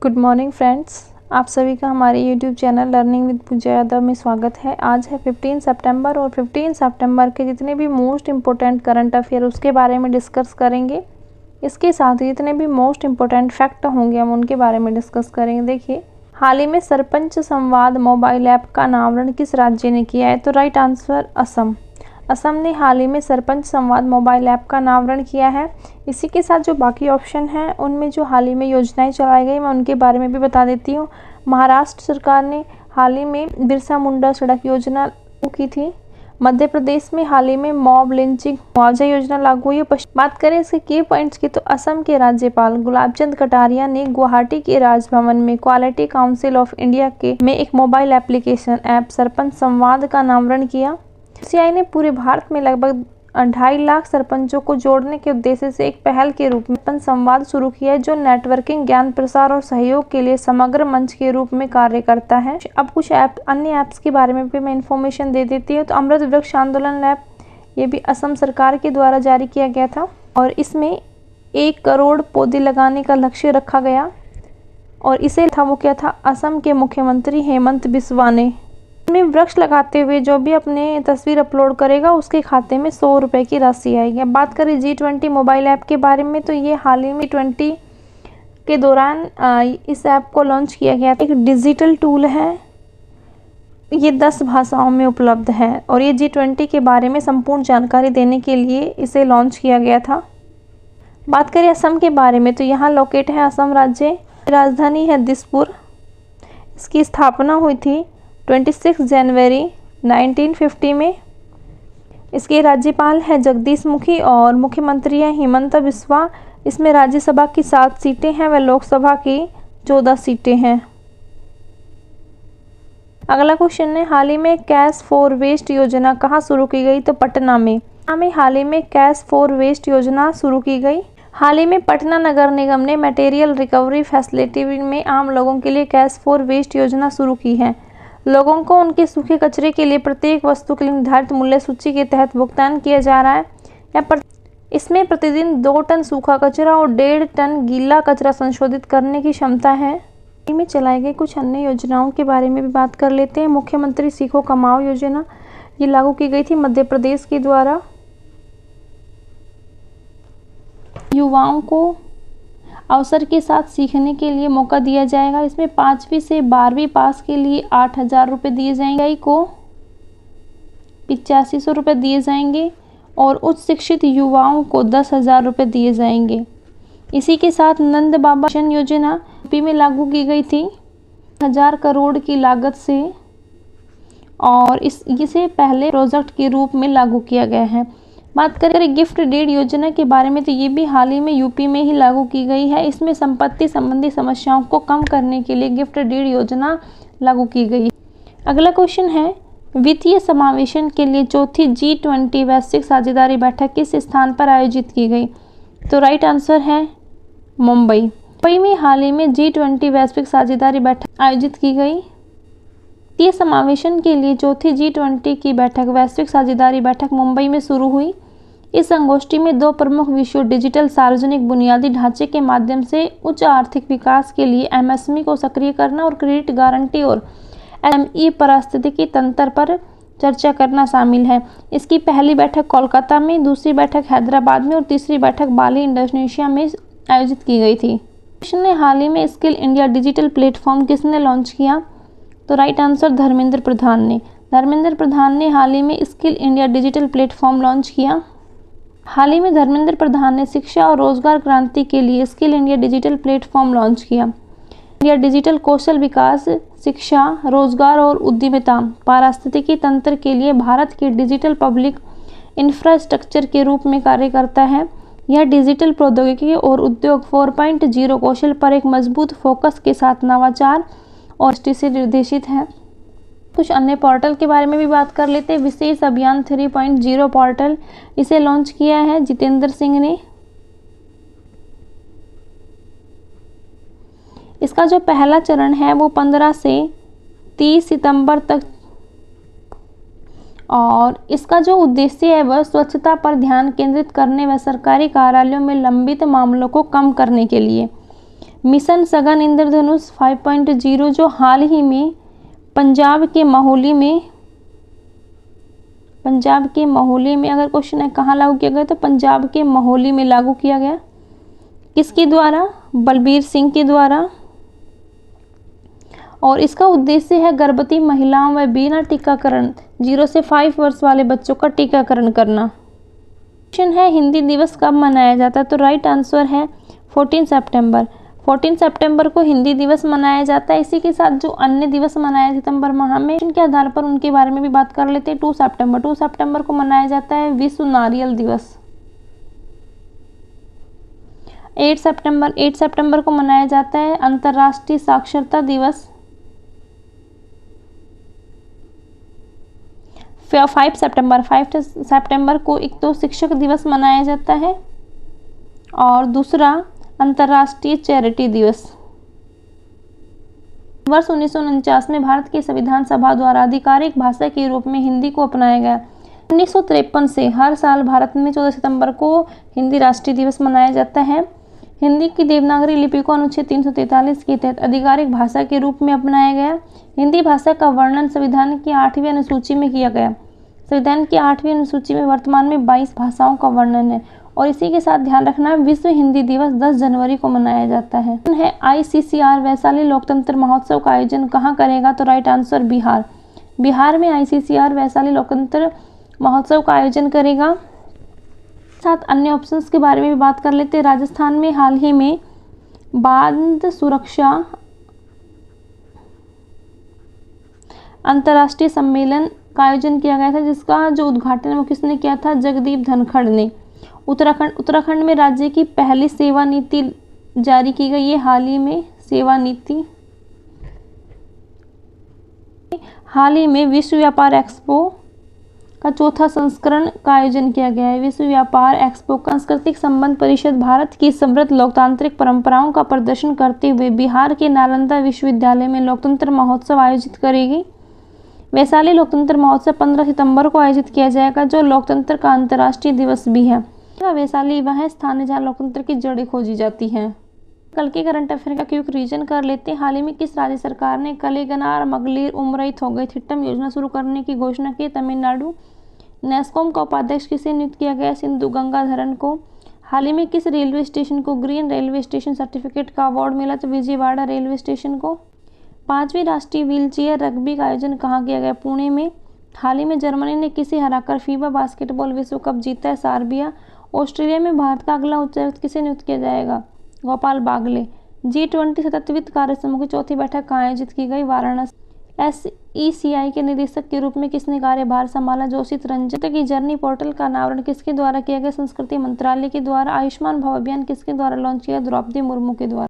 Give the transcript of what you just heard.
Good morning friends, आप सभी का हमारे यूट्यूब चैनल लर्निंग विद पूजा यादव में स्वागत है। आज है 15 सितंबर और 15 सितंबर के जितने भी मोस्ट इम्पोर्टेंट करंट अफेयर उसके बारे में डिस्कस करेंगे। इसके साथ ही जितने भी मोस्ट इम्पोर्टेंट फैक्ट होंगे हम उनके बारे में डिस्कस करेंगे। देखिए, हाल ही में सरपंच संवाद मोबाइल ऐप का अनावरण किस राज्य ने किया है? तो राइट आंसर असम। असम ने हाल ही में सरपंच संवाद मोबाइल ऐप का अनावरण किया है। इसी के साथ जो बाकी ऑप्शन हैं उनमें जो हाल ही में योजनाएं चलाई गई मैं उनके बारे में भी बता देती हूँ। महाराष्ट्र सरकार ने हाल ही में बिरसा मुंडा सड़क योजना लागू की थी। मध्य प्रदेश में हाल ही में मॉब लिंचिंग मुआवजा योजना लागू हुई है। बात करें इसके की पॉइंट्स की तो असम के राज्यपाल गुलाबचंद कटारिया ने गुवाहाटी के राजभवन में क्वालिटी काउंसिल ऑफ इंडिया के में एक मोबाइल एप्लीकेशन ऐप सरपंच संवाद का अनावरण किया। सीआई ने पूरे भारत में लगभग 2.5 लाख सरपंचों को जोड़ने के उद्देश्य से एक पहल के रूप में सरपंच संवाद शुरू किया है, जो नेटवर्किंग, ज्ञान प्रसार और सहयोग के लिए समग्र मंच के रूप में कार्य करता है। अब कुछ अन्य ऐप्स के बारे में भी मैं इन्फॉर्मेशन दे देती हूँ। तो अमृत वृक्ष आंदोलन ऐप, ये भी असम सरकार के द्वारा जारी किया गया था और इसमें 1 करोड़ पौधे लगाने का लक्ष्य रखा गया और इसे वो किया था असम के मुख्यमंत्री हेमंत बिस्वा ने। में वृक्ष लगाते हुए जो भी अपने तस्वीर अपलोड करेगा उसके खाते में 100 रुपये की राशि आएगी। अब बात करें G20 मोबाइल ऐप के बारे में तो ये हाल ही में G20 के दौरान इस ऐप को लॉन्च किया गया। एक डिजिटल टूल है, ये 10 भाषाओं में उपलब्ध है और ये G20 के बारे में संपूर्ण जानकारी देने के लिए इसे लॉन्च किया गया था। बात करें असम के बारे में तो यहाँ लोकेट है असम राज्य, राजधानी है दिसपुर। इसकी स्थापना हुई थी 26 जनवरी 1950 में। इसके राज्यपाल है जगदीश मुखी और मुख्यमंत्री है हेमंत बिस्वा। इसमें राज्यसभा की 7 सीटें हैं व लोकसभा की 14 सीटें हैं। अगला क्वेश्चन है, हाल ही में कैश फॉर वेस्ट योजना कहाँ शुरू की गई? तो पटना में। हाल ही में कैश फॉर वेस्ट योजना शुरू की गई। हाल ही में पटना नगर निगम ने मटेरियल रिकवरी फैसिलिटी में आम लोगों के लिए कैश फॉर वेस्ट योजना शुरू की है। लोगों को उनके सूखे कचरे के लिए प्रत्येक वस्तु के लिए निर्धारित मूल्य सूची के तहत भुगतान किया जा रहा है। इसमें प्रतिदिन 2 टन सूखा कचरा और 1.5 टन गीला कचरा संशोधित करने की क्षमता है। में चलाई गई कुछ अन्य योजनाओं के बारे में भी बात कर लेते हैं। मुख्यमंत्री सीखो कमाओ योजना, ये लागू की गई थी मध्य प्रदेश के द्वारा। युवाओं को अवसर के साथ सीखने के लिए मौका दिया जाएगा। इसमें 5वीं से 12वीं पास के लिए 8,000 रुपये दिए जाएंगे, को 8500 रुपये दिए जाएंगे और उच्च शिक्षित युवाओं को 10,000 रुपये दिए जाएंगे। इसी के साथ नंद बाबा मिशन योजना यूपी में लागू की गई थी 1000 करोड़ की लागत से और इसे पहले प्रोजेक्ट के रूप में लागू किया गया है। बात करें गिफ्ट डीड योजना के बारे में तो ये भी हाल ही में यूपी में ही लागू की गई है। इसमें संपत्ति संबंधी समस्याओं को कम करने के लिए गिफ्ट डीड योजना लागू की गई। अगला क्वेश्चन है, वित्तीय समावेशन के लिए चौथी G20 वैश्विक साझेदारी बैठक किस स्थान पर आयोजित की गई? तो राइट आंसर है मुंबई। मुंबई में हाल ही में G20 वैश्विक साझेदारी बैठक आयोजित की गई। वित्तीय समावेशन के लिए चौथी G20 की बैठक वैश्विक साझेदारी बैठक मुंबई में शुरू हुई। इस संगोष्ठी में 2 प्रमुख विषयों डिजिटल सार्वजनिक बुनियादी ढांचे के माध्यम से उच्च आर्थिक विकास के लिए MSME को सक्रिय करना और क्रेडिट गारंटी और ME पारिस्थितिकी तंत्र पर चर्चा करना शामिल है। इसकी पहली बैठक कोलकाता में, दूसरी बैठक हैदराबाद में और तीसरी बैठक बाली इंडोनेशिया में आयोजित की गई थी। क्वेश्चन है, हाल ही में स्किल इंडिया डिजिटल प्लेटफॉर्म किसने लॉन्च किया? तो राइट आंसर धर्मेंद्र प्रधान ने। धर्मेंद्र प्रधान ने हाल ही में skill India digital platform launch किया। हाल ही में धर्मेंद्र प्रधान ने शिक्षा और रोजगार क्रांति के लिए skill India digital platform launch किया। इंडिया डिजिटल कौशल विकास, शिक्षा, रोजगार और उद्यमिता पारिस्थितिकी तंत्र के लिए भारत के डिजिटल पब्लिक इंफ्रास्ट्रक्चर के रूप में कार्य करता है। यह डिजिटल प्रौद्योगिकी और उद्योग 4.0 कौशल पर एक मजबूत फोकस के साथ नवाचार और दृष्टि से निर्देशित है। कुछ अन्य पोर्टल के बारे में भी बात कर लेते हैं। विशेष अभियान 3.0 पोर्टल, इसे लॉन्च किया है जितेंद्र सिंह ने। इसका जो पहला चरण है वो 15 से 30 सितंबर तक और इसका जो उद्देश्य है वह स्वच्छता पर ध्यान केंद्रित करने व सरकारी कार्यालयों में लंबित मामलों को कम करने के लिए मिशन सघन इंद्रधनुष 5.0 जो हाल ही में पंजाब के मोहाली में अगर क्वेश्चन है कहाँ लागू किया गया, तो पंजाब के मोहाली में लागू किया गया। किसके द्वारा? बलबीर सिंह के द्वारा। और इसका उद्देश्य है गर्भवती महिलाओं व बिना टीकाकरण 0 से 5 वर्ष वाले बच्चों का टीकाकरण करना। क्वेश्चन है हिंदी दिवस कब मनाया जाता है, तो राइट आंसर है 14 सितंबर। 14 सितंबर को हिंदी दिवस मनाया जाता है। इसी के साथ जो अन्य दिवस मनाए सितंबर माह में के आधार पर उनके बारे में भी बात कर लेते हैं। 2 सितंबर को मनाया जाता है विश्व नारियल दिवस। 8 सितंबर को मनाया जाता है अंतर्राष्ट्रीय साक्षरता दिवस। 5 सितंबर को एक तो शिक्षक दिवस मनाया जाता है और दूसरा अंतर्राष्ट्रीय चैरिटी दिवस। वर्ष 1949 में भारत की संविधान सभा द्वारा आधिकारिक भाषा के रूप में हिंदी को अपनाया गया। 1953 से हर साल भारत में 14 सितंबर को हिंदी राष्ट्रीय दिवस मनाया जाता है। हिंदी की देवनागरी लिपि को अनुच्छेद 343 के तहत आधिकारिक भाषा के रूप में अपनाया गया। हिंदी भाषा का वर्णन संविधान की 8वीं अनुसूची में किया गया। संविधान की 8वीं अनुसूची में वर्तमान में 22 भाषाओं का वर्णन है। और इसी के साथ ध्यान रखना विश्व हिंदी दिवस 10 जनवरी को मनाया जाता है। ICCR वैशाली लोकतंत्र महोत्सव का आयोजन कहाँ करेगा, तो राइट आंसर बिहार। बिहार में ICCR वैशाली लोकतंत्र महोत्सव का आयोजन करेगा। साथ अन्य ऑप्शंस के बारे में भी बात कर लेते हैं। राजस्थान में हाल ही में बांध सुरक्षा अंतर्राष्ट्रीय सम्मेलन का आयोजन किया गया था, जिसका जो उद्घाटन वो किसने किया था? जगदीप धनखड़ ने। उत्तराखंड में राज्य की पहली सेवा नीति जारी की गई है हाल ही में। सेवा नीति हाल ही में विश्व व्यापार एक्सपो का 4था संस्करण का आयोजन किया गया है। विश्व व्यापार एक्सपो का सांस्कृतिक संबंध परिषद भारत की समृद्ध लोकतांत्रिक परंपराओं का प्रदर्शन करते हुए बिहार के नालंदा विश्वविद्यालय में लोकतंत्र महोत्सव आयोजित करेगी। वैशाली लोकतंत्र महोत्सव 15 सितंबर को आयोजित किया जाएगा, जो लोकतंत्र का अंतर्राष्ट्रीय दिवस भी है। वैशाली वह स्थान है जहाँ लोकतंत्र की जड़ें खोजी जाती हैं। कल के करंट अफेयर का क्विक रिवीजन कर लेते हैं। हाल ही में किस राज्य सरकार ने कलेगनार मगलीर उमरई थोगई थिट्टम योजना शुरू करने की घोषणा की? तमिलनाडु। नेस्कॉम का उपाध्यक्ष किसे नियुक्त किया गया? सिंधु गंगाधरन को। हाल ही में किस रेलवे स्टेशन को ग्रीन रेलवे स्टेशन सर्टिफिकेट का अवार्ड मिला? तो विजयवाड़ा रेलवे स्टेशन को। 5वीं राष्ट्रीय व्हीलचेयर रग्बी का आयोजन कहाँ किया गया? पुणे में। हाल ही में जर्मनी ने किसे हराकर फीबा बास्केटबॉल विश्व कप जीता है? सर्बिया। ऑस्ट्रेलिया में भारत का अगला उच्चायुक्त किसे नियुक्त किया जाएगा? गोपाल बागले। G20 सतत वित्त कार्य समूह की 4थी बैठक कहाँ आयोजित की गई? वाराणसी। SECI के निदेशक के रूप में किसने कार्यभार संभाला? जोशित रंजन। की जर्नी पोर्टल का अनावरण किसके द्वारा किया गया? संस्कृति मंत्रालय के द्वारा। आयुष्मान भव अभियान किसके द्वारा लॉन्च किया? द्रौपदी मुर्मू के द्वारा।